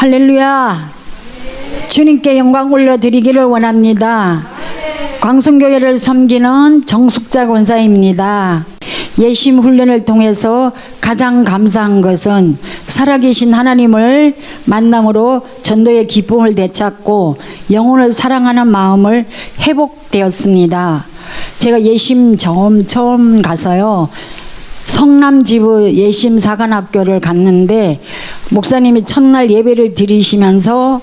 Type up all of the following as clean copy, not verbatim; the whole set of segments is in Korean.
할렐루야. 주님께 영광 올려드리기를 원합니다. 광성교회를 섬기는 정숙자 권사입니다. 예심 훈련을 통해서 가장 감사한 것은 살아계신 하나님을 만남으로 전도의 기쁨을 되찾고 영혼을 사랑하는 마음을 회복되었습니다. 제가 예심 처음 가서요, 성남지부 예심 사관학교를 갔는데 목사님이 첫날 예배를 드리시면서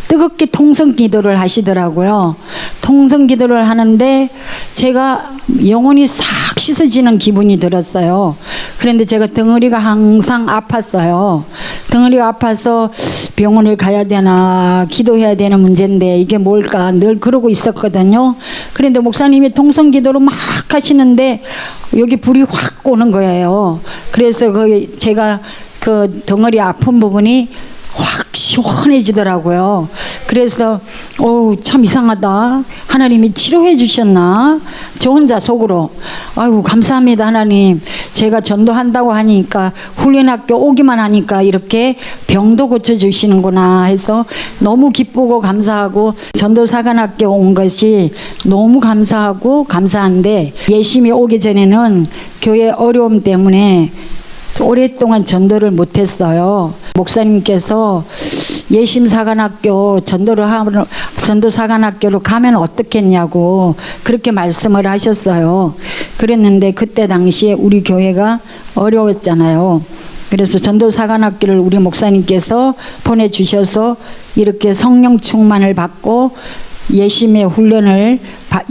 뜨겁게 통성 기도를 하시더라고요. 통성 기도를 하는데 제가 영혼이 싹 씻어지는 기분이 들었어요. 그런데 제가 덩어리가 항상 아팠어요. 덩어리가 아파서 병원을 가야 되나 기도해야 되는 문제인데 이게 뭘까 늘 그러고 있었거든요. 그런데 목사님이 통성 기도를 막 하시는데 여기 불이 확 오는 거예요. 그래서 제가 그 덩어리 아픈 부분이 확 시원해지더라고요. 그래서 참 이상하다, 하나님이 치료해 주셨나, 저 혼자 속으로 아이고 감사합니다 하나님, 제가 전도한다고 하니까 훈련학교 오기만 하니까 이렇게 병도 고쳐주시는구나 해서 너무 기쁘고 감사하고, 전도사관학교 온 것이 너무 감사하고 감사한데, 예심히 오기 전에는 교회 어려움 때문에 오랫동안 전도를 못했어요. 목사님께서 예심사관학교 전도사관학교로 가면 어떻겠냐고 그렇게 말씀을 하셨어요. 그랬는데 그때 당시에 우리 교회가 어려웠잖아요. 그래서 전도사관학교를 우리 목사님께서 보내주셔서 이렇게 성령 충만을 받고 예심의 훈련을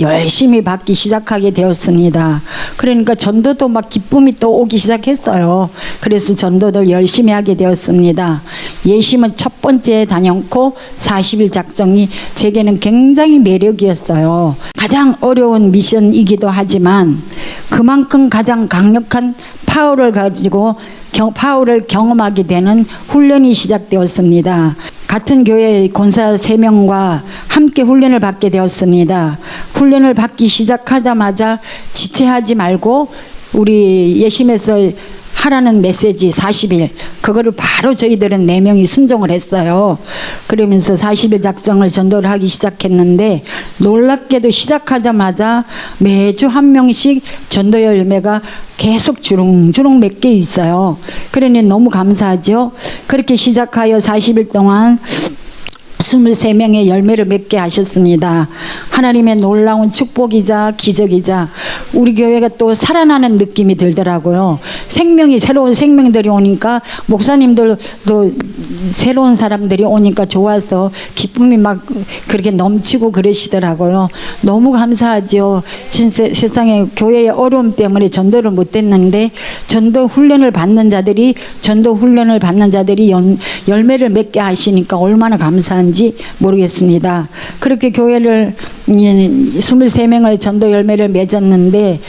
열심히 받기 시작하게 되었습니다. 그러니까 전도도 막 기쁨이 또 오기 시작했어요. 그래서 전도를 열심히 하게 되었습니다. 예심은 첫 번째 다녀놓고 40일 작정이 제게는 굉장히 매력이었어요. 가장 어려운 미션이기도 하지만 그만큼 가장 강력한 파워를 가지고 파워를 경험하게 되는 훈련이 시작되었습니다. 같은 교회 권사 3명과 함께 훈련을 받게 되었습니다. 훈련을 받기 시작하자마자 지체하지 말고 우리 예심에서 하라는 메시지 40일, 그거를 바로 저희들은 4명이 순종을 했어요. 그러면서 40일 작정을 전도를 하기 시작했는데 놀랍게도 시작하자마자 매주 1명씩 전도 열매가 계속 주렁주렁 몇 개 있어요. 그러니 너무 감사하죠. 그렇게 시작하여 40일 동안 23명의 열매를 맺게 하셨습니다. 하나님의 놀라운 축복이자 기적이자 우리 교회가 또 살아나는 느낌이 들더라고요. 새로운 생명들이 오니까, 목사님들도 새로운 사람들이 오니까 좋아서 기쁨이 막 그렇게 넘치고 그러시더라고요. 너무 감사하죠. 진짜 세상에 교회의 어려움 때문에 전도를 못했는데 전도 훈련을 받는 자들이 열매를 맺게 하시니까 얼마나 감사한지 모르겠습니다. 그렇게 교회를 23명을 전도 열매를 맺었는데,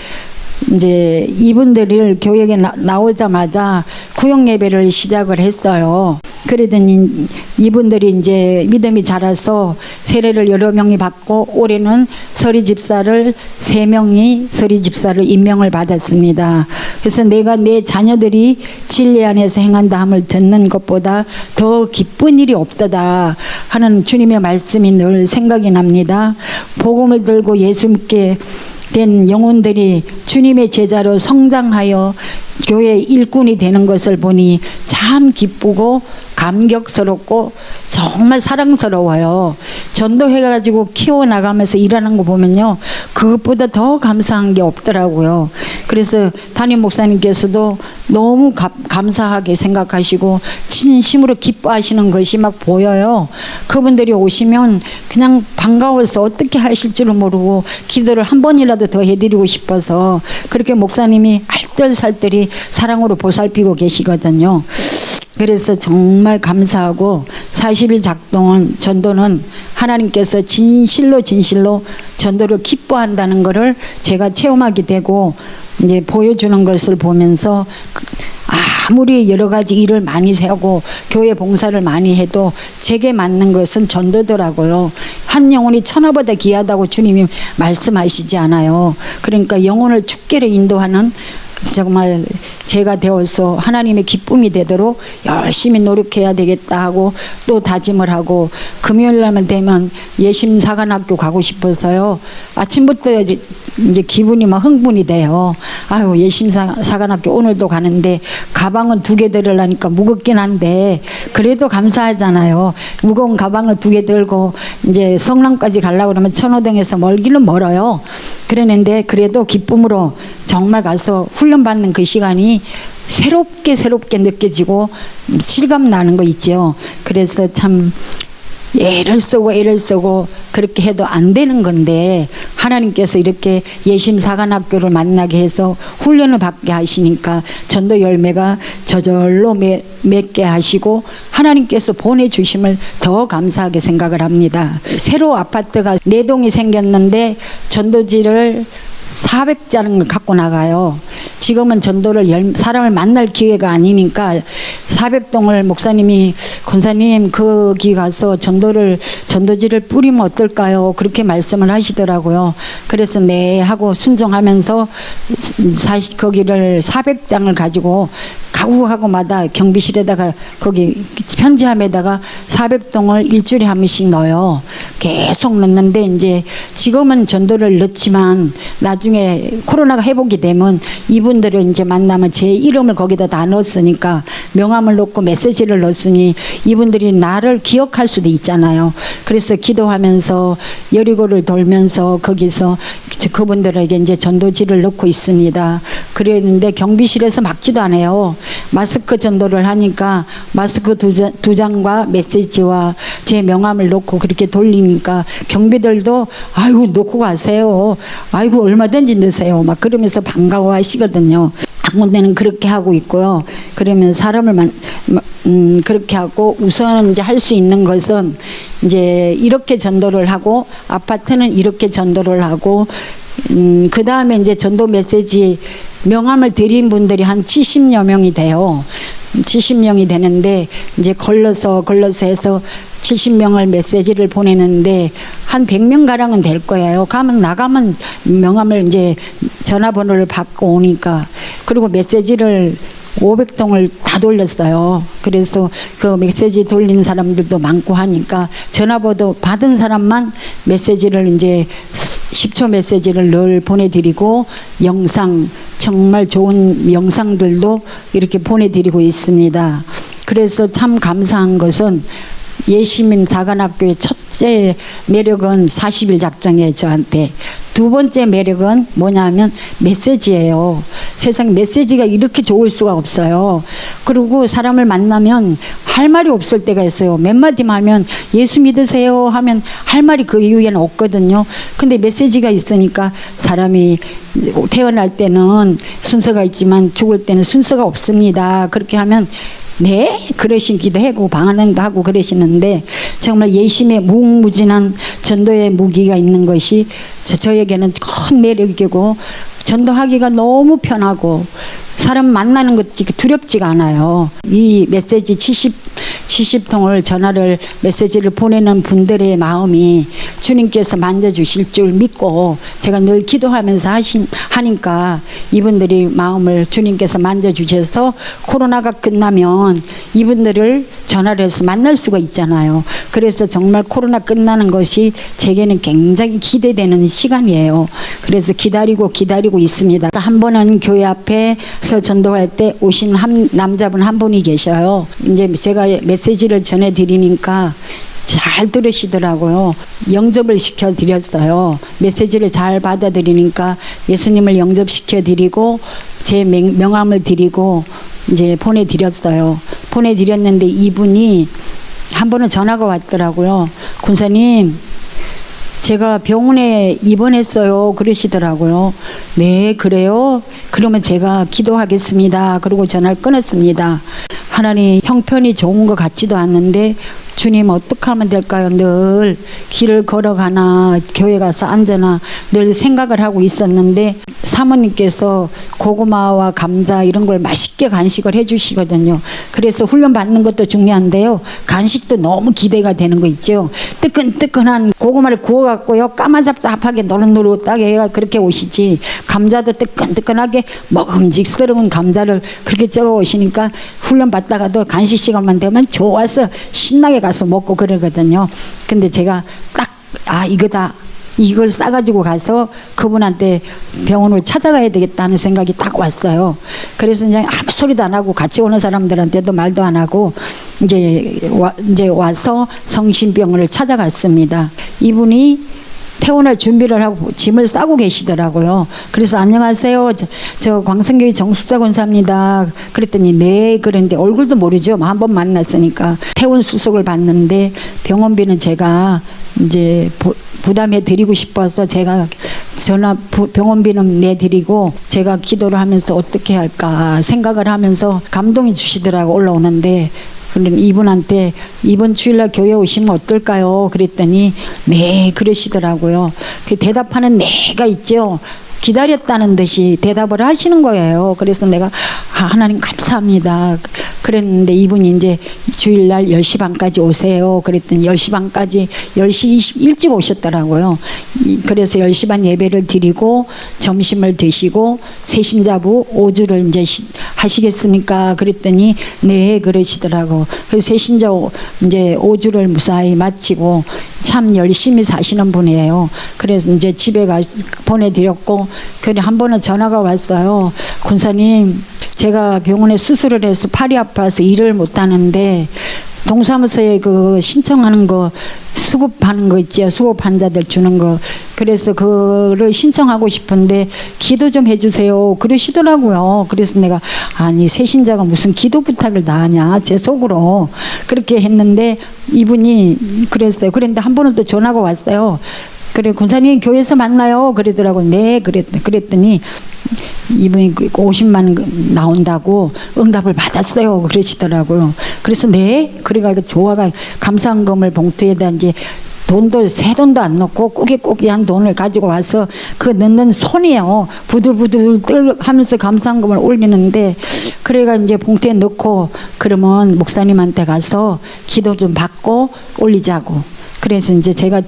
이제 이분들을 교회에 나오자마자 구역 예배를 시작을 했어요. 그러더니 이분들이 이제 믿음이 자라서 세례를 여러 명이 받고 올해는 서리 집사를 3명이 서리 집사를 임명을 받았습니다. 그래서 내가 내 자녀들이 진리 안에서 행한다 함을 듣는 것보다 더 기쁜 일이 없다다 하는 주님의 말씀이 늘 생각이 납니다. 복음을 들고 예수님께 된 영혼들이 주님의 제자로 성장하여 교회 일꾼이 되는 것을 보니 참 기쁘고 감격스럽고 정말 사랑스러워요. 전도해가지고 키워나가면서 일하는 거 보면요, 그것보다 더 감사한 게 없더라고요. 그래서 담임 목사님께서도 너무 감사하게 생각하시고 진심으로 기뻐하시는 것이 막 보여요. 그분들이 오시면 그냥 반가워서 어떻게 하실 줄을 모르고 기도를 한 번이라도 더 해드리고 싶어서 그렇게 목사님이 알뜰살뜰히 사랑으로 보살피고 계시거든요. 그래서 정말 감사하고 40일 전도는 하나님께서 진실로 전도를 기뻐한다는 것을 제가 체험하게 되고 이제 보여주는 것을 보면서 아무리 여러 가지 일을 많이 하고 교회 봉사를 많이 해도 제게 맞는 것은 전도더라고요. 한 영혼이 천하보다 귀하다고 주님이 말씀하시지 않아요. 그러니까 영혼을 죽게로 인도하는 정말 제가 되어서 하나님의 기쁨이 되도록 열심히 노력해야 되겠다 하고 또 다짐을 하고, 금요일 날만 되면 예심사관학교 가고 싶어서요. 아침부터 이제 기분이 막 흥분이 돼요. 아유, 예심사관학교 오늘도 가는데 가방은 2개 들으려니까 무겁긴 한데 그래도 감사하잖아요. 무거운 가방을 2개 들고 이제 성남까지 가려고 그러면 천호동에서 멀기는 멀어요. 그러는데 그래도 기쁨으로 정말 가서 훈련받는 그 시간이 새롭게 느껴지고 실감 나는 거 있죠. 그래서 참 애를 쓰고 그렇게 해도 안 되는 건데 하나님께서 이렇게 예심사관학교를 만나게 해서 훈련을 받게 하시니까 전도 열매가 저절로 맺게 하시고 하나님께서 보내주심을 더 감사하게 생각을 합니다. 새로 아파트가 4동이 생겼는데 전도지를 400장을 갖고 나가요. 지금은 전도를 사람을 만날 기회가 아니니까 400동을 목사님이, 권사님 거기 가서 전도지를 뿌리면 어떨까요? 그렇게 말씀을 하시더라고요. 그래서 네 하고 순종하면서 거기를 400장을 가지고 가구마다 경비실에다가 거기 편지함에다가 400동을 일주일에 한 번씩 넣어요. 계속 넣는데 이제 지금은 전도를 넣지만 나중에 코로나가 회복이 되면 이분들을 이제 만나면 제 이름을 거기다 다 넣었으니까, 명함을 넣고 메시지를 넣었으니 이분들이 나를 기억할 수도 있잖아요. 그래서 기도하면서 여리고를 돌면서 거기서 그분들에게 이제 전도지를 넣고 있습니다. 그랬는데 경비실에서 막지도 않아요. 마스크 전도를 하니까 마스크 2장과 메시지와 제 명함을 놓고 그렇게 돌리니까 경비들도 아이고 놓고 가세요. 아이고 얼마든지 넣으세요. 막 그러면서 반가워하시거든요. 한 군데는 그렇게 하고 있고요. 그러면 사람을 그렇게 하고 우선은 이제 할 수 있는 것은 이제 이렇게 전도를 하고 아파트는 이렇게 전도를 하고 그 다음에 이제 전도 메시지 명함을 드린 분들이 한 70여 명이 돼요. 70명이 되는데 이제 걸러서 해서 70명을 메시지를 보내는데 한 100명 가량은 될 거예요. 나가면 명함을 이제 전화번호를 받고 오니까, 그리고 메시지를 500통을 다 돌렸어요. 그래서 그 메시지 돌리는 사람들도 많고 하니까 전화번호 받은 사람만 메시지를 이제 10초 메시지를 늘 보내드리고, 영상 정말 좋은 영상들도 이렇게 보내드리고 있습니다. 그래서 참 감사한 것은 예시민 사관학교의 첫째 매력은 40일 작정이에요, 저한테. 2번째 매력은 뭐냐면 메시지예요. 세상에 메시지가 이렇게 좋을 수가 없어요. 그리고 사람을 만나면 할 말이 없을 때가 있어요. 몇 마디만 하면 예수 믿으세요 하면 할 말이 그 이후에는 없거든요. 근데 메시지가 있으니까 사람이 태어날 때는 순서가 있지만 죽을 때는 순서가 없습니다. 그렇게 하면 네 그러시기도 하고 방언도 하고 그러시는데, 정말 예심의 무궁무진한 전도의 무기가 있는 것이 저에게는 큰 매력이고, 전도하기가 너무 편하고 사람 만나는 것이 두렵지가 않아요. 이 메시지 70통을 전화를 메시지를 보내는 분들의 마음이 주님께서 만져주실 줄 믿고 제가 늘 기도하면서 하니까 이분들이 마음을 주님께서 만져주셔서 코로나가 끝나면 이분들을 전화를 해서 만날 수가 있잖아요. 그래서 정말 코로나 끝나는 것이 제게는 굉장히 기대되는 시간이에요. 그래서 기다리고 있습니다. 한 번은 교회 앞에서 전도할 때 오신 남자분 한 분이 계셔요. 이제 제가 메시지를 전해드리니까 잘 들으시더라고요. 영접을 시켜드렸어요. 메시지를 잘 받아들이니까 예수님을 영접시켜드리고 제 명함을 드리고 이제 보내드렸어요. 보내드렸는데 이분이 한 번은 전화가 왔더라고요. 군사님, 제가 병원에 입원했어요. 그러시더라고요. 네, 그래요? 그러면 제가 기도하겠습니다. 그리고 전화를 끊었습니다. 하나님 형편이 좋은 것 같지도 않는데 주님 어떻게 하면 될까요? 늘 길을 걸어가나 교회 가서 앉아나 늘 생각을 하고 있었는데 사모님께서 고구마와 감자 이런 걸 맛있게 간식을 해주시거든요. 그래서 훈련 받는 것도 중요한데요. 간식도 너무 기대가 되는 거 있죠. 뜨끈뜨끈한 고구마를 구워갖고요. 까마잡잡하게 노릇노릇하게 해가 그렇게 오시지. 감자도 뜨끈뜨끈하게 먹음직스러운 감자를 그렇게 쪄 오시니까 훈련 받다가도 간식 시간만 되면 좋아서 신나게 가서 먹고 그러거든요. 근데 제가 딱 이거다. 이걸 싸가지고 가서 그분한테 병원을 찾아가야 되겠다는 생각이 딱 왔어요. 그래서 이제 아무 소리도 안 하고 같이 오는 사람들한테도 말도 안 하고 이제 와서 성심병원을 찾아갔습니다. 이분이 퇴원할 준비를 하고 짐을 싸고 계시더라고요. 그래서 안녕하세요. 저 광성교회 정숙사 권사입니다. 그랬더니 네. 그랬는데 얼굴도 모르죠. 한 번 만났으니까. 퇴원 수속을 받는데 병원비는 제가 이제 부담해 드리고 싶어서 제가 병원비는 내드리고 제가 기도를 하면서 어떻게 할까 생각을 하면서 감동이 주시더라고 올라오는데 그럼 이분한테 이번 주일날 교회 오시면 어떨까요? 그랬더니 네 그러시더라고요. 그 대답하는 네가 있죠. 기다렸다는 듯이 대답을 하시는 거예요. 그래서 내가 하나님 감사합니다. 그랬는데 이분이 이제 주일날 10시 반까지 오세요. 그랬더니 10시 반까지 10시 20 일찍 오셨더라고요. 그래서 10시 반 예배를 드리고 점심을 드시고 새신자부 5주를 이제 하시겠습니까? 그랬더니 네 그러시더라고. 그래서 새신자 이제 5주를 무사히 마치고 참 열심히 사시는 분이에요. 그래서 이제 집에 보내드렸고 그래 한 번은 전화가 왔어요. 군사님 제가 병원에 수술을 해서 팔이 아파서 일을 못 하는데 동사무소에 그 신청하는 거 수급하는 거 있지요. 수급 환자들 주는 거. 그래서 그를 신청하고 싶은데 기도 좀 해주세요. 그러시더라고요. 그래서 내가 아니 새신자가 무슨 기도 부탁을 다 하냐 제 속으로 그렇게 했는데 이분이 그랬어요. 그런데 한 번은 또 전화가 왔어요. 그래 권사님 교회에서 만나요. 그러더라고. 네 그랬더니 이분이 50만 원 나온다고 응답을 받았어요. 그러시더라고요. 그래서 네 그래가지고 조화가 감사한금을 봉투에다 이제 돈도 새 돈도 안 넣고 꾸깃꾸깃한 돈을 가지고 와서 그 넣는 손이에요. 부들부들 하면서 감사한금을 올리는데 그래가 이제 봉투에 넣고 그러면 목사님한테 가서 기도 좀 받고 올리자고. 그래서 이제 제가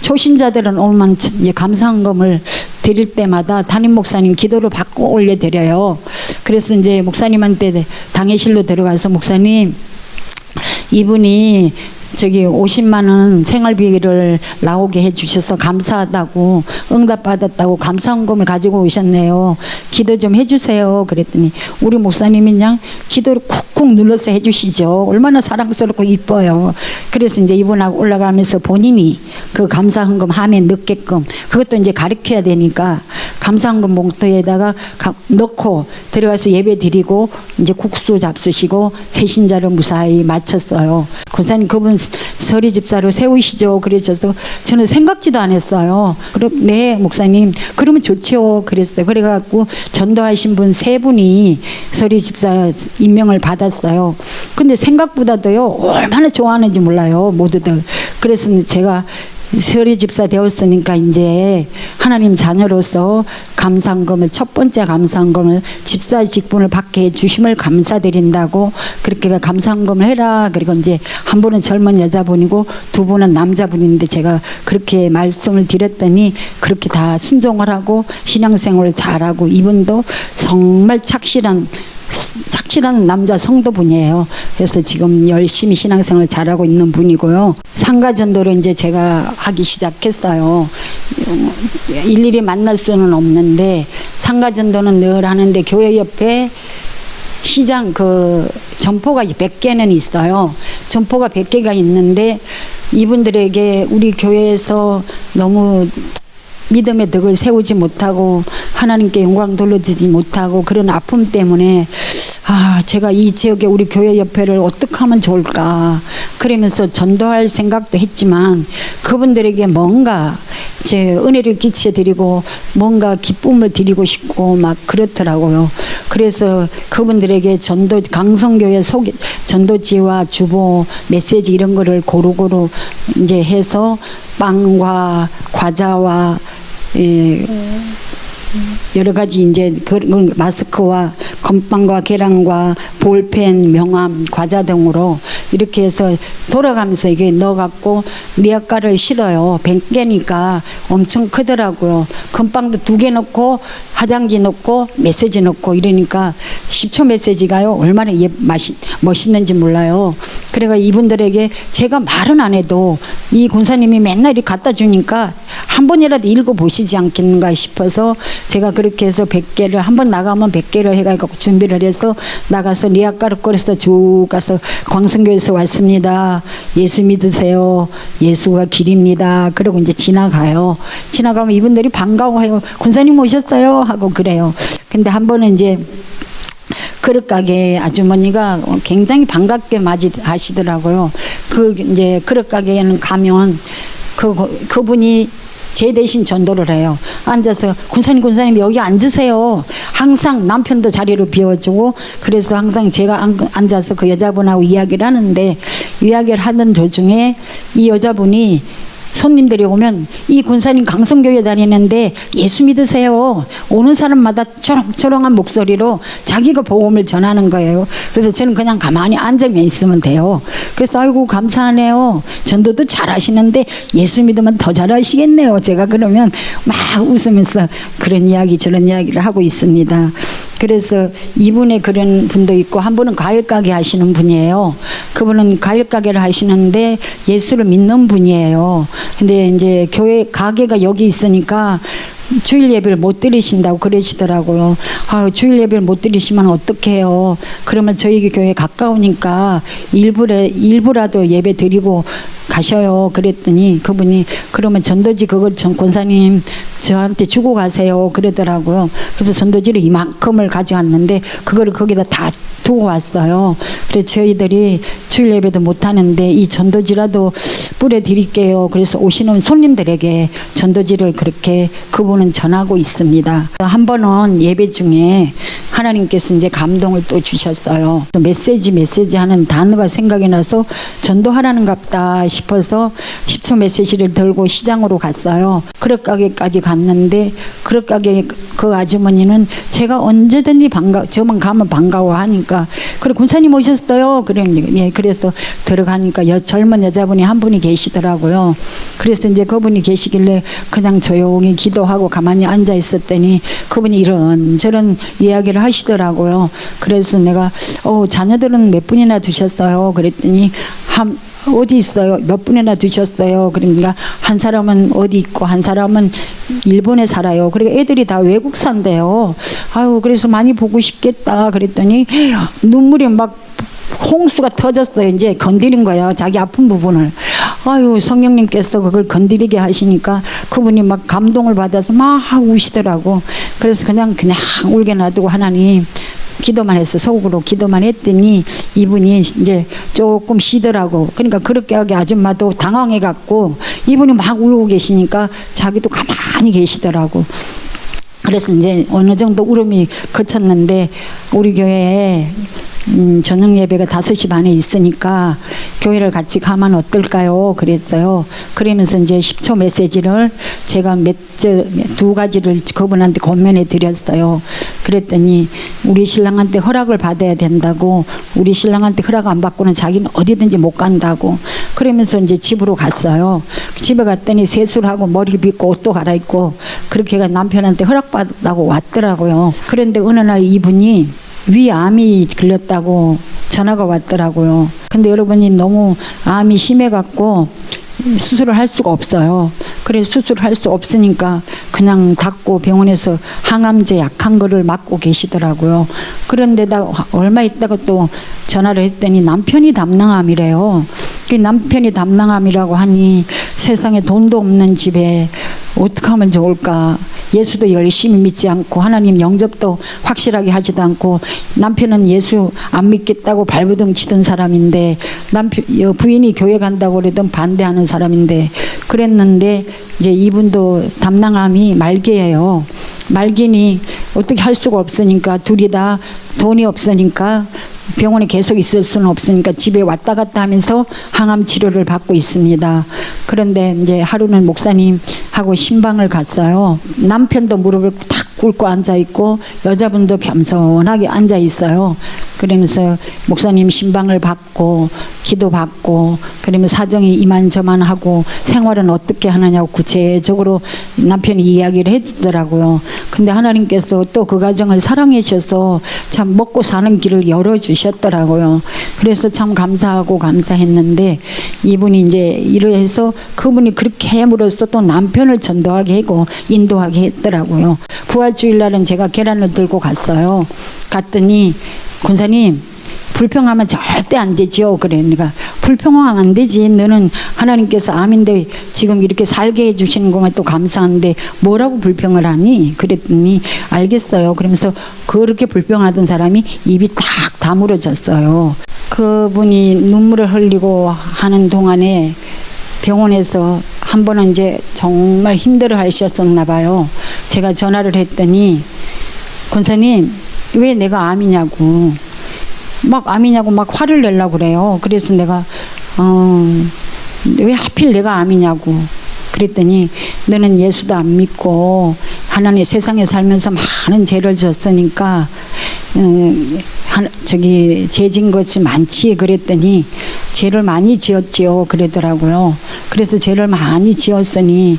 초신자들은 오면 이제 감사한금을 드릴 때마다 담임 목사님 기도를 받고 올려드려요. 그래서 이제 목사님한테 당회실로 들어가서 목사님 이분이 저기 50만 원 생활비를 나오게 해주셔서 감사하다고 응답받았다고 감사한금을 가지고 오셨네요. 기도 좀 해주세요. 그랬더니 우리 목사님이 그냥 기도를 쿡쿡 눌러서 해주시죠. 얼마나 사랑스럽고 이뻐요. 그래서 이제 이분하고 올라가면서 본인이 그 감사한금 함에 넣게끔 그것도 이제 가르쳐야 되니까 감사한금 봉투에다가 넣고 들어가서 예배 드리고 이제 국수 잡수시고 새신자를 무사히 마쳤어요. 권사님 그분 서리 집사로 세우시죠. 그래서 저는 생각지도 안 했어요. 그럼 네 목사님 그러면 좋죠. 그랬어요. 그래갖고 전도하신 분 3분이 서리 집사 임명을 받았어요. 근데 생각보다도요 얼마나 좋아하는지 몰라요 모두들. 그래서 제가 서리 집사 되었으니까 이제 하나님 자녀로서 감사한금을 첫 번째 감사한금을 집사 직분을 받게 해주심을 감사드린다고 그렇게 감사한금을 해라. 그리고 이제 한 분은 젊은 여자분이고 2분은 남자분인데 제가 그렇게 말씀을 드렸더니 그렇게 다 순종을 하고 신앙생활을 잘하고 이분도 정말 착실한 남자 성도분이에요. 그래서 지금 열심히 신앙생활을 잘하고 있는 분이고요. 상가전도를 이제 제가 하기 시작했어요. 일일이 만날 수는 없는데 상가전도는 늘 하는데 교회 옆에 시장 그 점포가 100개는 있어요. 점포가 100개가 있는데 이분들에게 우리 교회에서 너무 믿음의 덕을 세우지 못하고 하나님께 영광 돌려드리지 못하고 그런 아픔 때문에 제가 이 지역에 우리 교회 옆에를 어떻게 하면 좋을까 그러면서 전도할 생각도 했지만 그분들에게 뭔가 제 은혜를 끼쳐드리고 뭔가 기쁨을 드리고 싶고 막 그렇더라고요. 그래서 그분들에게 전도 강성교회 전도지와 주보 메시지 이런 거를 고루고루 이제 해서 빵과 과자와 여러 가지 이제 그런 마스크와 건빵과 계란과 볼펜, 명함, 과자 등으로 이렇게 해서 돌아가면서 이게 넣어갖고 니아가를 실어요. 100개니까 엄청 크더라고요. 건빵도 2개 넣고 화장지 넣고 메시지 넣고 이러니까 10초 메시지가요. 얼마나 멋있는지 몰라요. 그래가 이분들에게 제가 말은 안 해도 이 권사님이 맨날 이렇게 갖다 주니까 한 번이라도 읽어보시지 않겠는가 싶어서 제가 그렇게 해서 100개를 한 번 나가면 100개를 해가지고 준비를 해서 나가서 리아가를 꺼내서 쭉 가서 광성교에서 왔습니다. 예수 믿으세요. 예수가 길입니다. 그러고 이제 지나가요. 지나가면 이분들이 반가워해요. 권사님 오셨어요? 하고 그래요. 근데 한 번은 이제 그릇가게 아주머니가 굉장히 반갑게 맞이하시더라고요. 이제 그릇가게에는 가면 그분이 제 대신 전도를 해요. 앉아서 군사님 여기 앉으세요. 항상 남편도 자리를 비워주고 그래서 항상 제가 앉아서 그 여자분하고 이야기를 하는데 이야기를 하는 도중에 이 여자분이 손님들이 오면 이 군사님 강성교회 다니는데 예수 믿으세요. 오는 사람마다 초롱초롱한 목소리로 자기가 복음을 전하는 거예요. 그래서 저는 그냥 가만히 앉아만 있으면 돼요. 그래서 아이고 감사하네요. 전도도 잘하시는데 예수 믿으면 더 잘하시겠네요. 제가 그러면 막 웃으면서 그런 이야기 저런 이야기를 하고 있습니다. 그래서 이분의 그런 분도 있고 한 분은 과일가게 하시는 분이에요. 그분은 과일가게를 하시는데 예수를 믿는 분이에요. 근데 이제 교회 가게가 여기 있으니까 주일 예배를 못 드리신다고 그러시더라고요. 주일 예배를 못 드리시면 어떡해요. 그러면 저희 교회 가까우니까 일부라도 예배 드리고 가셔요. 그랬더니 그분이 그러면 전도지 그걸 권사님 저한테 주고 가세요. 그러더라고요. 그래서 전도지를 이만큼을 가져왔는데 그거를 거기다 다 두고 왔어요. 그래서 저희들이 주일 예배도 못 하는데 이 전도지라도 뿌려드릴게요. 그래서 오시는 손님들에게 전도지를 그렇게 그분은 전하고 있습니다. 한 번은 예배 중에 하나님께서 이제 감동을 또 주셨어요. 메시지 하는 단어가 생각이 나서 전도하라는갑다 싶어서 10초 메시지를 들고 시장으로 갔어요. 그릇가게까지 갔는데 그릇가게 그 아주머니는 제가 언제든지 저만 가면 반가워하니까 그래 권사님 오셨어요. 그래서 들어가니까 젊은 여자분이 한 분이 계시더라고요. 그래서 이제 그분이 계시길래 그냥 조용히 기도하고 가만히 앉아 있었더니 그분이 이런저런 이야기를 하시더라고요. 그래서 내가 자녀들은 몇 분이나 두셨어요? 그랬더니 어디 있어요? 몇 분이나 두셨어요? 그러니까 한 사람은 어디 있고 한 사람은 일본에 살아요. 그리고 애들이 다 외국 산대요. 그래서 많이 보고 싶겠다. 그랬더니 눈물이 막 홍수가 터졌어요. 이제 건드린 거예요. 자기 아픈 부분을. 성령님께서 그걸 건드리게 하시니까 그분이 막 감동을 받아서 막 우시더라고. 그래서 그냥 울게 놔두고 하나님 기도만 했어. 속으로 기도만 했더니 이분이 이제 조금 쉬더라고. 그러니까 그렇게 하게 아줌마도 당황해갖고 이분이 막 울고 계시니까 자기도 가만히 계시더라고. 그래서 이제 어느 정도 울음이 그쳤는데 우리 교회에 저녁 예배가 5시 반에 있으니까 교회를 같이 가면 어떨까요? 그랬어요. 그러면서 이제 10초 메시지를 제가 2가지를 그분한테 권면해 드렸어요. 그랬더니 우리 신랑한테 허락을 받아야 된다고, 우리 신랑한테 허락 안 받고는 자기는 어디든지 못 간다고. 그러면서 이제 집으로 갔어요. 집에 갔더니 세수를 하고 머리를 빗고 옷도 갈아입고 그렇게 남편한테 허락받다고 왔더라고요. 그런데 어느 날 이분이 위암이 걸렸다고 전화가 왔더라고요. 근데 여러분이 너무 암이 심해갖고 수술을 할 수가 없어요. 그래서 수술을 할 수 없으니까 그냥 닫고 병원에서 항암제 약한 거를 맞고 계시더라고요. 그런데다 얼마 있다가 또 전화를 했더니 남편이 담낭암이래요. 남편이 담낭암이라고 하니 세상에 돈도 없는 집에 어떻게 하면 좋을까. 예수도 열심히 믿지 않고 하나님 영접도 확실하게 하지도 않고 남편은 예수 안 믿겠다고 발버둥 치던 사람인데 부인이 교회 간다고 그러던 반대하는 사람인데 그랬는데 이제 이분도 담낭암이 말기예요. 말기니 어떻게 할 수가 없으니까 둘이 다 돈이 없으니까 병원에 계속 있을 수는 없으니까 집에 왔다 갔다 하면서 항암 치료를 받고 있습니다. 그런데 이제 하루는 목사님하고 신방을 갔어요. 남편도 무릎을 탁 꿇고 앉아 있고 여자분도 겸손하게 앉아 있어요. 그러면서 목사님 신방을 받고 기도 받고 그러면 사정이 이만저만 하고 생활은 어떻게 하느냐고 구체적으로 남편이 이야기를 해주더라고요. 근데 하나님께서 또 그 가정을 사랑해 주셔서 참 먹고 사는 길을 열어주셨더라고요. 그래서 참 감사하고 감사했는데 이분이 이제 이러해서 그분이 그렇게 함으로써 또 남편을 전도하게 하고 인도하게 했더라고요. 부활주일날은 제가 계란을 들고 갔어요. 갔더니 권사님 불평하면 절대 안 되지요. 그러니까 불평하면 안 되지. 너는 하나님께서 암인데 지금 이렇게 살게 해주시는 것만 또 감사한데 뭐라고 불평을 하니? 그랬더니 알겠어요. 그러면서 그렇게 불평하던 사람이 입이 딱 다물어졌어요. 그분이 눈물을 흘리고 하는 동안에 병원에서 한 번은 이제 정말 힘들어 하셨었나 봐요. 제가 전화를 했더니 권사님 왜 내가 암이냐고 막 암이냐고 막 화를 내려고 그래요. 그래서 내가 왜 하필 내가 암이냐고 그랬더니 너는 예수도 안 믿고 하나님 세상에 살면서 많은 죄를 졌으니까 죄진 것이 많지 그랬더니 죄를 많이 지었지요 그러더라고요. 그래서 죄를 많이 지었으니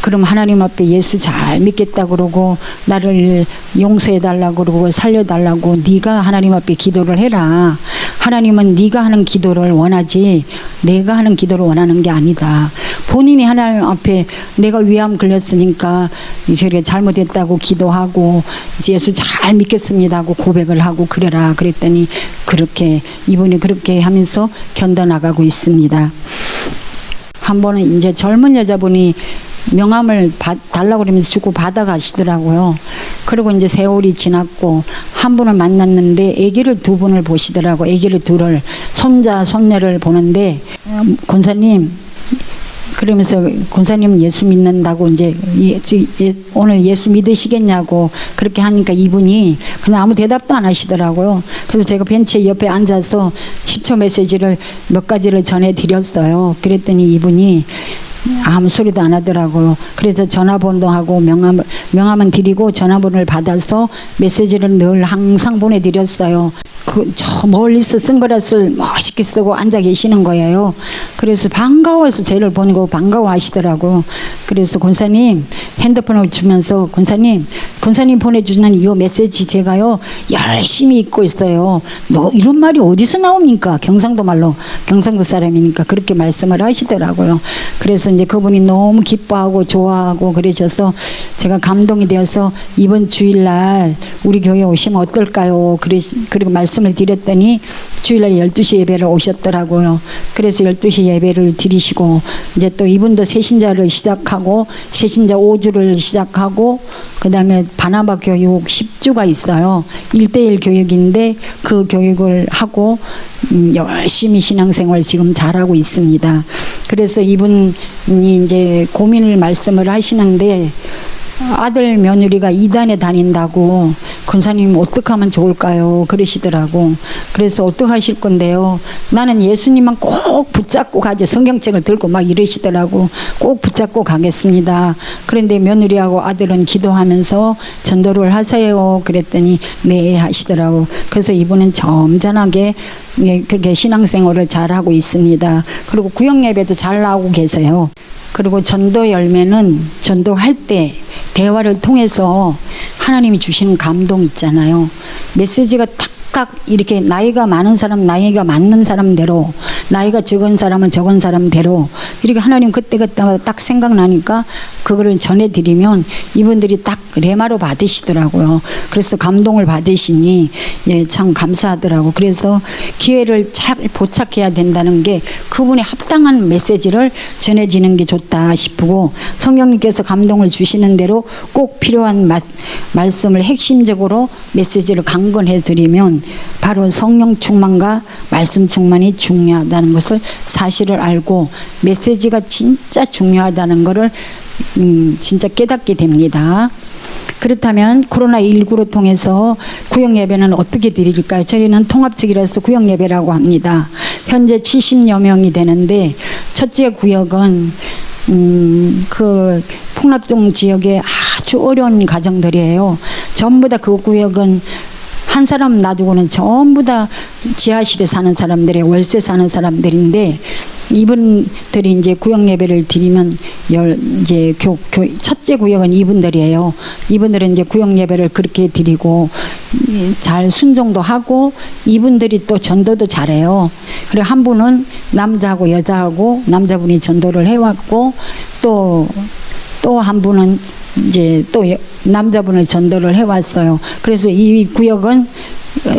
그럼 하나님 앞에 예수 잘 믿겠다 그러고 나를 용서해 달라고 그러고 살려 달라고 네가 하나님 앞에 기도를 해라. 하나님은 네가 하는 기도를 원하지 내가 하는 기도를 원하는 게 아니다. 본인이 하나님 앞에 내가 위암 걸렸으니까 저렇게 잘못했다고 기도하고 예수 잘 믿겠습니다 하고 고백을 하고 그래라 그랬더니 그렇게 이분이 그렇게 하면서 견뎌나가고 있습니다. 한 번은 이제 젊은 여자분이 명함을 달라고 그러면서 주고 받아가시더라고요. 그리고 이제 세월이 지났고 한 분을 만났는데 아기를 두 분을 보시더라고. 아기를 둘을 손자 손녀를 보는데 권사님 그러면서 권사님 예수 믿는다고 이제 오늘 예수 믿으시겠냐고 그렇게 하니까 이분이 그냥 아무 대답도 안 하시더라고요. 그래서 제가 벤치 옆에 앉아서 10초 메시지를 몇 가지를 전해드렸어요. 그랬더니 이분이 아무 소리도 안 하더라고요. 그래서 전화번호 하고 명함은 드리고 전화번호를 받아서 메시지를 늘 항상 보내드렸어요. 저 멀리서 선글라스를 멋있게 쓰고 앉아 계시는 거예요. 그래서 반가워서 저를 보고 반가워하시더라고요. 그래서 권사님 핸드폰을 주면서 권사님 보내주는 이 메시지 제가요 열심히 읽고 있어요. 너 이런 말이 어디서 나옵니까? 경상도 말로 경상도 사람이니까 그렇게 말씀을 하시더라고요. 그래서 이제 그분이 너무 기뻐하고 좋아하고 그러셔서 제가 감동이 되어서 이번 주일날 우리 교회 오시면 어떨까요? 그리고 말씀을 드렸더니 주일날 12시 예배를 오셨더라고요. 그래서 12시 예배를 드리시고 이제 또 이분도 새신자를 시작하고 새신자 5주를 시작하고 그 다음에 바나바 교육 10주가 있어요. 1:1 교육인데 그 교육을 하고 열심히 신앙생활 지금 잘하고 있습니다. 그래서 이분이 이제 고민을 말씀을 하시는데 아들 며느리가 이단에 다닌다고 권사님 어떻게 하면 좋을까요? 그러시더라고. 그래서 어떻게 하실 건데요? 나는 예수님만 꼭 붙잡고 가죠. 성경책을 들고 막 이러시더라고. 꼭 붙잡고 가겠습니다. 그런데 며느리하고 아들은 기도하면서 전도를 하세요. 그랬더니 네 하시더라고. 그래서 이분은 점잖하게 그렇게 신앙생활을 잘하고 있습니다. 그리고 구역예배도 잘 나오고 계세요. 그리고 전도 열매는 전도할 때 대화를 통해서 하나님이 주시는 감동 있잖아요. 메시지가 탁탁 이렇게 나이가 많은 사람 나이가 맞는 사람대로 나이가 적은 사람은 적은 사람대로 이렇게 하나님 그때그때마다 딱 생각나니까 그거를 전해드리면 이분들이 딱 레마로 받으시더라고요. 그래서 감동을 받으시니 참 감사하더라고. 그래서 기회를 잘 포착해야 된다는 게 그분이 합당한 메시지를 전해지는 게 좋다 싶고 성령님께서 감동을 주시는 대로 꼭 필요한 말씀을 핵심적으로 메시지를 강건해 드리면 바로 성령 충만과 말씀 충만이 중요하다는 것을 사실을 알고 메시지가 진짜 중요하다는 것을 진짜 깨닫게 됩니다. 그렇다면 코로나19로 통해서 구역예배는 어떻게 드릴까요? 저희는 통합측이라서 구역예배라고 합니다. 현재 70여 명이 되는데 첫째 구역은 그 풍납동 지역에 아주 어려운 가정들이에요. 전부 다 그 구역은 한 사람 놔두고는 전부 다 지하실에 사는 사람들이 월세 사는 사람들인데 이분들이 이제 구역 예배를 드리면 이제 첫째 구역은 이분들이에요. 이분들은 이제 구역 예배를 그렇게 드리고 잘 순종도 하고 이분들이 또 전도도 잘해요. 그리고 한 분은 남자하고 여자하고 남자분이 전도를 해왔고 또 한 분은 이제 또 남자분을 전도를 해왔어요. 그래서 이 구역은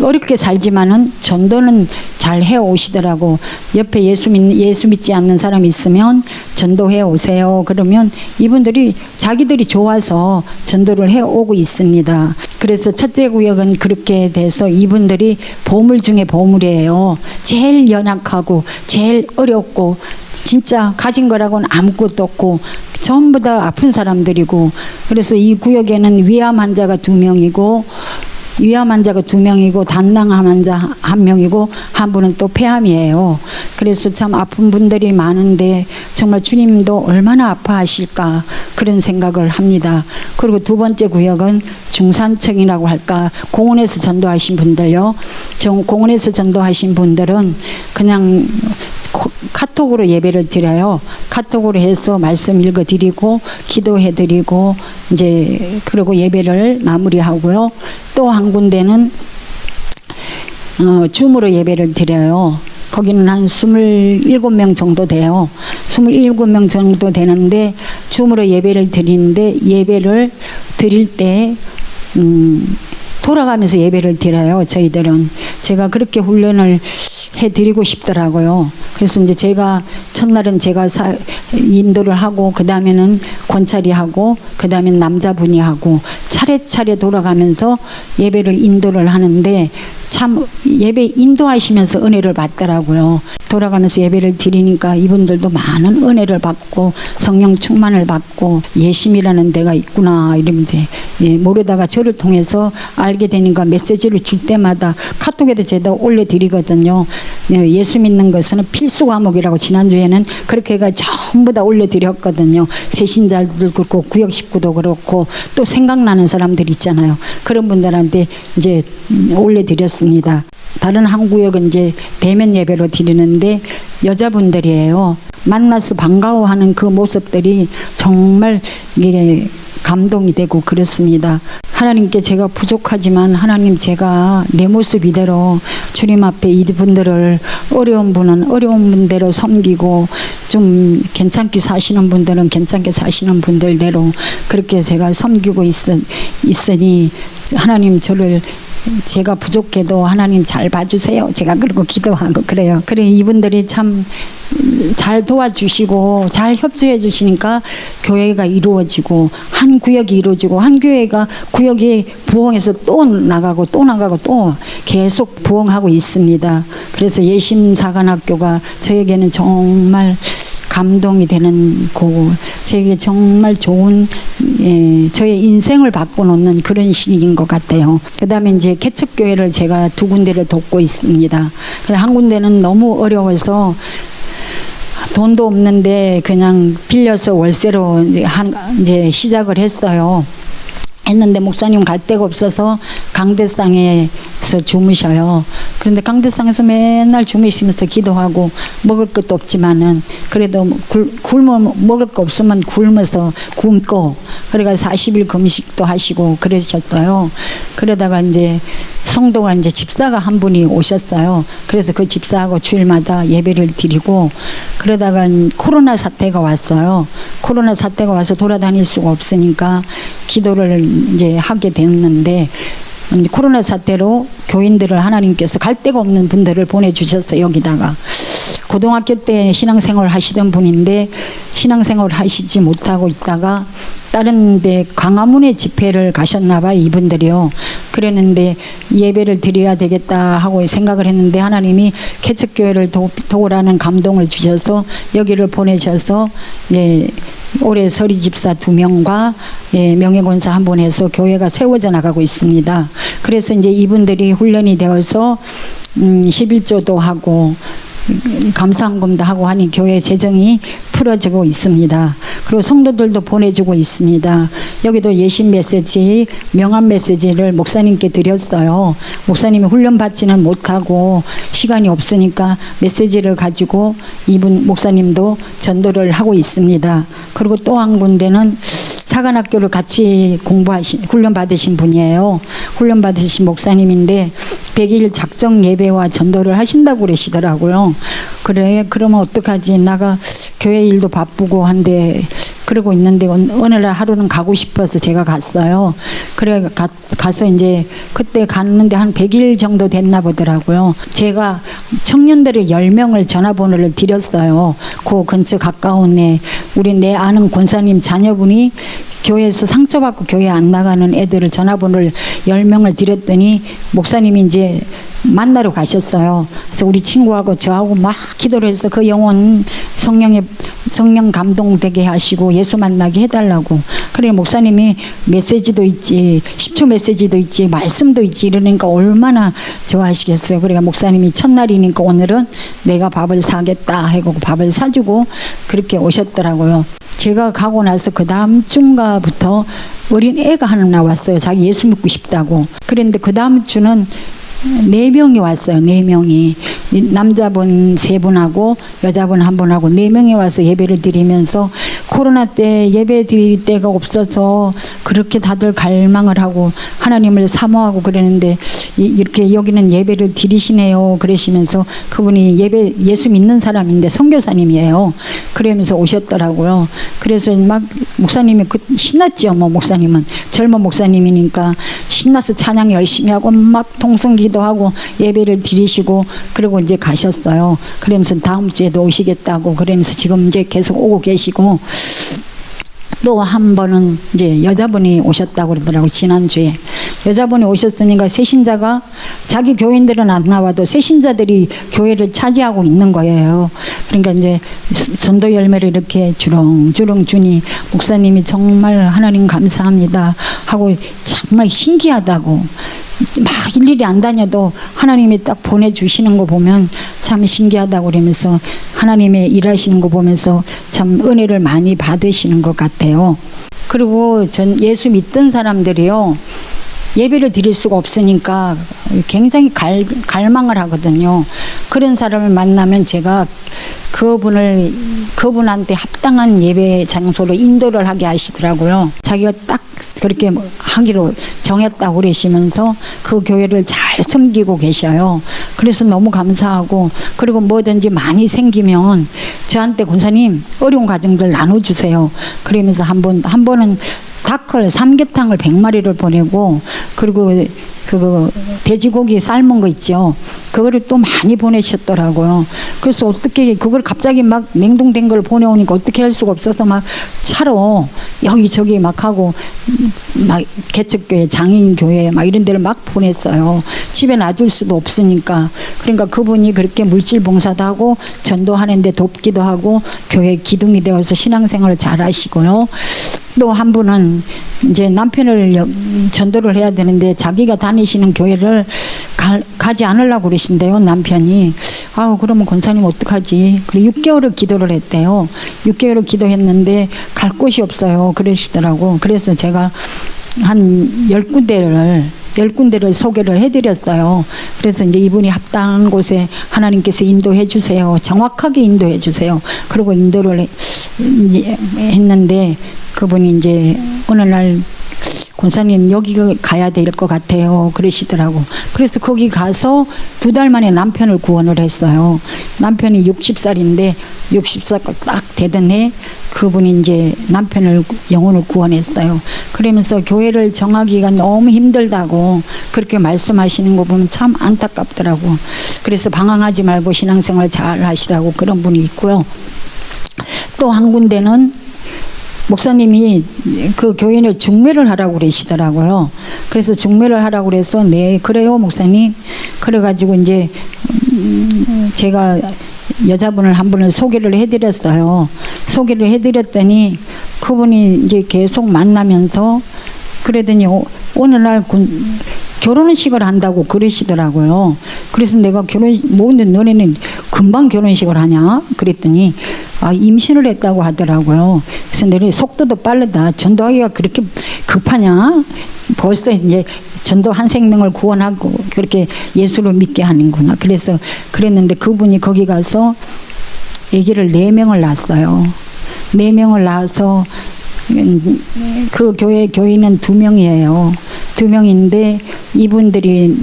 어렵게 살지만은 전도는 잘 해오시더라고. 옆에 예수 믿지 않는 사람이 있으면 전도해 오세요. 그러면 이분들이 자기들이 좋아서 전도를 해오고 있습니다. 그래서 첫째 구역은 그렇게 돼서 이분들이 보물 중에 보물이에요. 제일 연약하고 제일 어렵고 진짜 가진 거라고는 아무것도 없고 전부 다 아픈 사람들이고 그래서 이 구역에는 위암 환자가 2명이고 위암 환자가 2명이고 단당암 환자 1명이고 한 분은 또 폐암이에요. 그래서 참 아픈 분들이 많은데 정말 주님도 얼마나 아파하실까 그런 생각을 합니다. 그리고 두 번째 구역은 중산층이라고 할까 공원에서 전도하신 분들요. 공원에서 전도하신 분들은 그냥 카톡으로 예배를 드려요. 카톡으로 해서 말씀 읽어드리고 기도해드리고 이제 그리고 예배를 마무리하고요. 또 한 군데는 줌으로 예배를 드려요. 거기는 한 27명 정도 돼요. 27명 정도 되는데 줌으로 예배를 드리는데 예배를 드릴 때 돌아가면서 예배를 드려요. 저희들은 제가 그렇게 훈련을 해드리고 싶더라고요. 그래서 이제 제가 첫날은 제가 인도를 하고 그 다음에는 권찰이 하고 그 다음에 남자분이 하고 차례차례 돌아가면서 예배를 인도를 하는데 참 예배 인도하시면서 은혜를 받더라고요. 돌아가면서 예배를 드리니까 이분들도 많은 은혜를 받고 성령 충만을 받고 예심이라는 데가 있구나 이러면서 모르다가 저를 통해서 알게 되니까 메시지를 줄 때마다 카톡에도 제가 올려드리거든요. 예수 믿는 것은 필수 과목이라고 지난주에는 그렇게 해가 전부 다 올려드렸거든요. 새신자들도 그렇고 구역 식구도 그렇고 또 생각나는 사람들 있잖아요. 그런 분들한테 이제 올려드렸습니다. 다른 한 구역은 이제 대면 예배로 드리는데 여자분들이에요. 만나서 반가워하는 그 모습들이 정말 이게 감동이 되고 그렇습니다. 하나님께 제가 부족하지만 하나님 제가 내 모습 이대로 주님 앞에 이분들을 어려운 분은 어려운 분대로 섬기고 좀 괜찮게 사시는 분들은 괜찮게 사시는 분들대로 그렇게 제가 섬기고 있으니 하나님 저를 제가 부족해도 하나님 잘 봐주세요. 제가 그러고 기도하고 그래요. 그래 이분들이 참 잘 도와주시고 잘 협조해 주시니까 교회가 이루어지고 한 구역이 이루어지고 한 교회가 구역이 부흥해서 또 나가고 또 나가고 또 계속 부흥하고 있습니다. 그래서 예심사관학교가 저에게는 정말 감동이 되는 거고 저에게 정말 좋은 저의 인생을 바꿔놓는 그런 시기인 것 같아요. 그 다음에 이제 개척교회를 제가 2군데를 돕고 있습니다. 한 군데는 너무 어려워서 돈도 없는데 그냥 빌려서 월세로 이제 시작을 했어요. 했는데 목사님 갈 데가 없어서 강대상에서 주무셔요. 그런데 강대상에서 맨날 주무시면서 기도하고 먹을 것도 없지만은 그래도 먹을 거 없으면 굶어서 굶고 그래가 40일 금식도 하시고 그러셨어요. 그러다가 이제 성도가 이제 집사가 한 분이 오셨어요. 그래서 그 집사하고 주일마다 예배를 드리고 그러다가 코로나 사태가 왔어요. 코로나 사태가 와서 돌아다닐 수가 없으니까 기도를 이제 하게 됐는데 코로나 사태로 교인들을 하나님께서 갈 데가 없는 분들을 보내주셨어요. 여기다가 고등학교 때 신앙생활을 하시던 분인데 신앙생활을 하시지 못하고 있다가 다른 데 광화문에 집회를 가셨나 봐요. 이분들이요. 그랬는데 예배를 드려야 되겠다 하고 생각을 했는데 하나님이 개척교회를 도우라는 감동을 주셔서 여기를 보내셔서 올해 서리집사 2명과 명예권사 한 분 해서 교회가 세워져 나가고 있습니다. 그래서 이제 이분들이 훈련이 되어서 11조도 하고 감사한금도 하고 하니 교회 재정이 풀어지고 있습니다. 그리고 성도들도 보내주고 있습니다. 여기도 예심 메시지, 명함 메시지를 목사님께 드렸어요. 목사님이 훈련 받지는 못하고 시간이 없으니까 메시지를 가지고 이분 목사님도 전도를 하고 있습니다. 그리고 또 한 군데는 사관학교를 같이 훈련 받으신 분이에요. 훈련 받으신 목사님인데 100일 작정 예배와 전도를 하신다고 그러시더라고요. 그래, 그러면 어떡하지? 나가 교회 일도 바쁘고 한데 그러고 있는데 어느 날 하루는 가고 싶어서 제가 갔어요. 그래 가서 이제 그때 갔는데 한 100일 정도 됐나 보더라고요. 제가 청년들의 10명을 전화번호를 드렸어요. 그 근처 가까운 우리 내 아는 권사님 자녀분이 교회에서 상처받고 교회 안 나가는 애들을 전화번호를 10명을 드렸더니 목사님이 이제 만나러 가셨어요. 그래서 우리 친구하고 저하고 막 기도를 해서 그 영혼 성령 감동되게 하시고 예수 만나게 해달라고. 그래 목사님이 메시지도 있지, 10초 메시지도 있지, 말씀도 있지 이러니까 얼마나 좋아하시겠어요. 그러니까 목사님이 첫날이니까 오늘은 내가 밥을 사겠다 하고 밥을 사주고 그렇게 오셨더라고요. 제가 가고 나서 그 다음 주인가부터 어린 애가 하나 나왔어요. 자기 예수 믿고 싶다고. 그런데 그 다음 주는 4명이 왔어요. 4명이. 남자분 3분하고 여자분 1분하고 4명이 와서 예배를 드리면서 코로나 때 예배 드릴 데가 없어서 그렇게 다들 갈망을 하고 하나님을 사모하고 그러는데 이렇게 여기는 예배를 드리시네요. 그러시면서 그분이 예수 믿는 사람인데 선교사님이에요. 그러면서 오셨더라고요. 그래서 막 목사님이 신났죠. 뭐 목사님은 젊은 목사님이니까 신나서 찬양 열심히 하고 막 통성기도 하고 예배를 드리시고 그리고 이제 가셨어요. 그러면서 다음 주에도 오시겠다고 그러면서 지금 이제 계속 오고 계시고 또 한 번은 이제 여자분이 오셨다고 그러더라고요. 지난주에 여자분이 오셨으니까 새신자가 자기 교인들은 안 나와도 새신자들이 교회를 차지하고 있는 거예요. 그러니까 이제 전도 열매를 이렇게 주렁주렁 주니 목사님이 정말 하나님 감사합니다 하고 정말 신기하다고 막 일일이 안 다녀도 하나님이 딱 보내주시는 거 보면 참 신기하다고 그러면서 하나님의 일하시는 거 보면서 참 은혜를 많이 받으시는 것 같아요. 그리고 전 예수 믿던 사람들이요. 예배를 드릴 수가 없으니까 굉장히 갈망을 하거든요. 그런 사람을 만나면 제가 그분한테 합당한 예배 장소로 인도를 하게 하시더라고요. 자기가 딱 그렇게 하기로 정했다고 그러시면서 그 교회를 잘 섬기고 계셔요. 그래서 너무 감사하고 그리고 뭐든지 많이 생기면 저한테 권사님 어려운 가정들 나눠주세요. 그러면서 한 번은 닭을 삼계탕을 100마리를 보내고 그리고 그거 돼지고기 삶은 거 있죠. 그거를 또 많이 보내셨더라고요. 그래서 어떻게 그걸 갑자기 막 냉동된 걸 보내오니까 어떻게 할 수가 없어서 막 차로 여기저기 막 하고 막 개척교회 장인교회 막 이런 데를 막 보냈어요. 집에 놔줄 수도 없으니까. 그러니까 그분이 그렇게 물질 봉사도 하고 전도하는데 돕기도 하고 교회 기둥이 되어서 신앙생활을 잘 하시고요. 또 한 분은 이제 남편을 전도를 해야 되는데 자기가 다니시는 교회를 가지 않으려고 그러신대요. 남편이. 그러면 권사님 어떡하지? 그리고 6개월을 기도를 했대요. 6개월을 기도했는데 갈 곳이 없어요. 그러시더라고. 그래서 제가 한 10군데를 소개를 해드렸어요. 그래서 이제 이분이 합당한 곳에 하나님께서 인도해 주세요. 정확하게 인도해 주세요. 그리고 인도를 했는데 그분이 이제 어느 날 권사님 여기 가야 될 것 같아요. 그러시더라고. 그래서 거기 가서 2달 만에 남편을 구원을 했어요. 남편이 60살인데 60살 딱 되던 해 그분이 이제 남편을 영혼을 구원했어요. 그러면서 교회를 정하기가 너무 힘들다고 그렇게 말씀하시는 거 보면 참 안타깝더라고. 그래서 방황하지 말고 신앙생활 잘 하시라고 그런 분이 있고요. 또 한 군데는 목사님이 그 교인을 중매를 하라고 그러시더라고요. 그래서 중매를 하라고 그래서 네 그래요 목사님. 그래가지고 이제 제가 여자분을 한 분을 소개를 해드렸어요. 소개를 해드렸더니 그분이 이제 계속 만나면서 그러더니 어느 날 결혼식을 한다고 그러시더라고요. 그래서 내가 너네는 금방 결혼식을 하냐? 그랬더니 임신을 했다고 하더라고요. 그래서 내가 속도도 빠르다. 전도하기가 그렇게 급하냐? 벌써 이제 전도 한 생명을 구원하고 그렇게 예수를 믿게 하는구나. 그래서 그랬는데 그분이 거기 가서 아기를 4명을 낳았어요. 4명을 낳아서 그 교인은 2명이에요. 2명인데 이분들이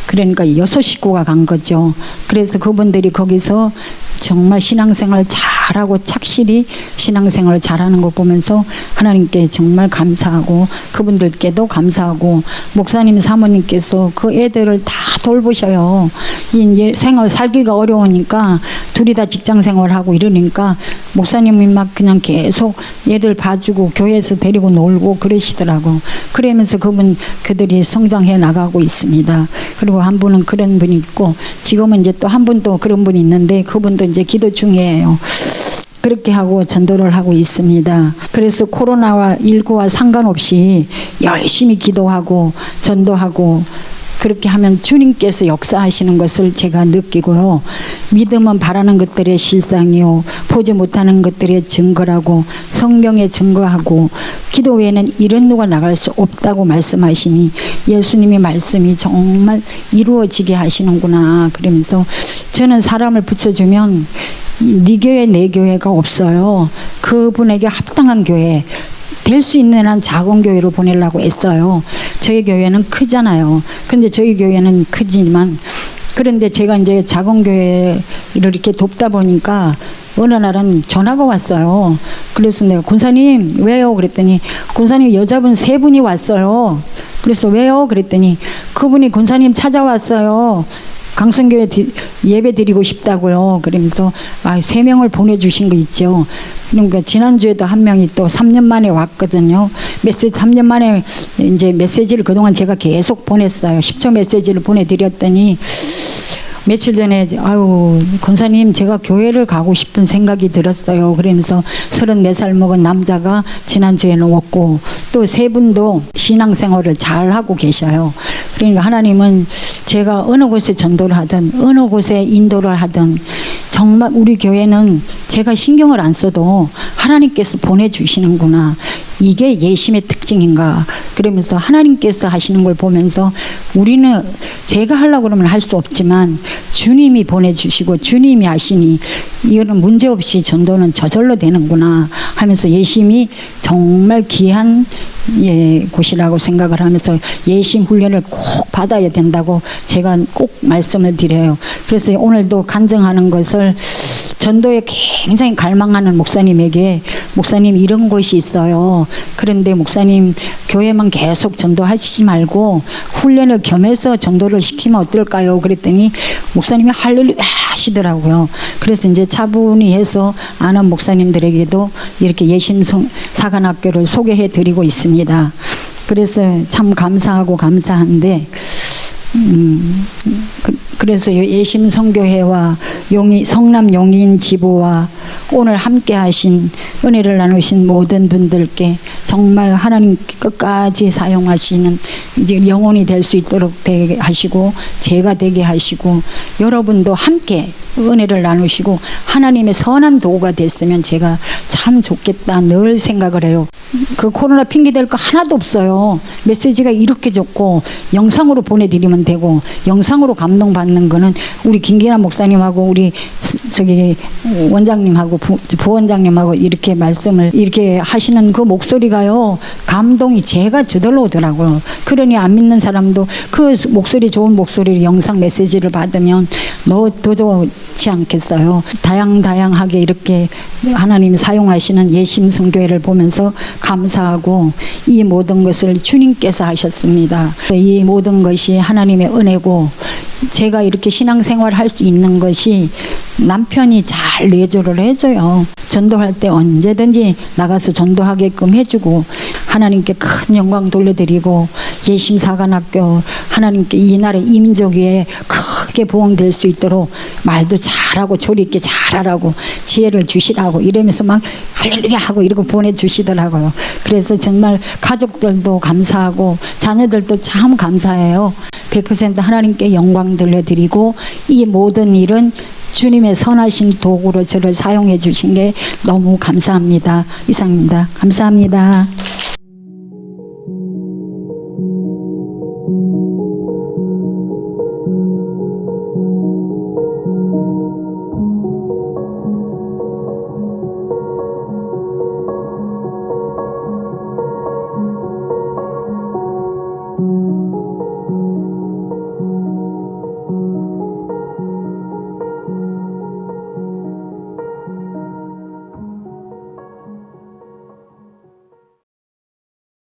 그러니까 6식구가 간 거죠. 그래서 그분들이 거기서 정말 신앙생활 잘하고 착실히 신앙생활을 잘하는 거 보면서 하나님께 정말 감사하고 그분들께도 감사하고 목사님 사모님께서 그 애들을 다 돌보셔요. 이 생활 살기가 어려우니까 둘이 다 직장 생활하고 이러니까 목사님이 막 그냥 계속 애들 봐주고 교회에서 데리고 놀고 그러시더라고. 그러면서 그들이 성장해 나가고 있습니다. 그리고 한 분은 그런 분이 있고 지금은 이제 또 한 분 또 그런 분이 있는데 그분도 이제 기도 중이에요. 그렇게 하고 전도를 하고 있습니다. 그래서 코로나19와 상관없이 열심히 기도하고 전도하고 그렇게 하면 주님께서 역사하시는 것을 제가 느끼고요. 믿음은 바라는 것들의 실상이요 보지 못하는 것들의 증거라고 성경에 증거하고 기도 외에는 이런 누가 나갈 수 없다고 말씀하시니 예수님의 말씀이 정말 이루어지게 하시는구나. 그러면서 저는 사람을 붙여주면 네 교회 내 교회가 없어요. 그분에게 합당한 교회 될 수 있는 한 작은 교회로 보내려고 했어요. 저희 교회는 크잖아요. 그런데 저희 교회는 크지만 그런데 제가 이제 작은 교회를 이렇게 돕다 보니까 어느 날은 전화가 왔어요. 그래서 내가 권사님 왜요? 그랬더니 권사님 여자분 3분이 왔어요. 그래서 왜요? 그랬더니 그분이 권사님 찾아왔어요. 강성교회 예배 드리고 싶다고요. 그러면서 3명을 보내주신 거 있죠. 그러니까 지난주에도 한 명이 또 3년 만에 왔거든요. 3년 만에 이제 메시지를 그동안 제가 계속 보냈어요. 10초 메시지를 보내드렸더니 며칠 전에 권사님 제가 교회를 가고 싶은 생각이 들었어요. 그러면서 34살 먹은 남자가 지난주에는 왔고 또 3분도 신앙생활을 잘하고 계셔요. 그러니까 하나님은 제가 어느 곳에 전도를 하든 어느 곳에 인도를 하든 정말 우리 교회는 제가 신경을 안 써도 하나님께서 보내주시는구나. 이게 예심의 특징인가. 그러면서 하나님께서 하시는 걸 보면서 우리는 제가 하려고 그러면 할 수 없지만 주님이 보내주시고 주님이 하시니 이거는 문제없이 전도는 저절로 되는구나 하면서 예심이 정말 귀한 곳이라고 생각을 하면서 예심 훈련을 꼭 받아야 된다고 제가 꼭 말씀을 드려요. 그래서 오늘도 간증하는 것을 전도에 굉장히 갈망하는 목사님에게 목사님 이런 것이 있어요. 그런데 목사님 교회만 계속 전도하시지 말고 훈련을 겸해서 전도를 시키면 어떨까요? 그랬더니 목사님이 할렐루야 하시더라고요. 그래서 이제 차분히 해서 아는 목사님들에게도 이렇게 예심사관학교를 소개해 드리고 있습니다. 그래서 참 감사하고 감사한데 그래서 예심성교회와 성남 용인 지부와 오늘 함께 하신 은혜를 나누신 모든 분들께 정말 하나님 끝까지 사용하시는 이제 영혼이 될 수 있도록 되게 하시고 제가 되게 하시고 여러분도 함께 은혜를 나누시고 하나님의 선한 도구가 됐으면 제가 참 좋겠다 늘 생각을 해요. 그 코로나 핑계댈 거 하나도 없어요. 메시지가 이렇게 좋고 영상으로 보내드리면 되고 영상으로 감동받는 거는 우리 김기남 목사님하고 우리 원장님하고 부원장님하고 이렇게 말씀을 이렇게 하시는 그 목소리가요 감동이 제가 저절로 오더라고요. 그러니 안 믿는 사람도 그 목소리 좋은 목소리를 영상 메시지를 받으면 더 좋지 않겠어요. 다양하게 이렇게 하나님이 사용하시는 예심성교회를 보면서 감사하고 이 모든 것을 주님께서 하셨습니다. 이 모든 것이 하나님의 은혜고 제가 이렇게 신앙생활을 할 수 있는 것이 남편이 잘 내조를 해줘요. 전도할 때 언제든지 나가서 전도하게끔 해주고 하나님께 큰 영광 돌려드리고 예심사관학교 하나님께 이 나라의 이민족 위에 크게 부흥될 수 있도록 말도 잘하고 조리 있게 잘하라고 지혜를 주시라고 이러면서 막 할렐루야 하고 이러고 보내주시더라고요. 그래서 정말 가족들도 감사하고 자녀들도 참 감사해요. 100% 하나님께 영광 돌려드리고 이 모든 일은 주님의 선하신 도구로 저를 사용해 주신 게 너무 감사합니다. 이상입니다. 감사합니다.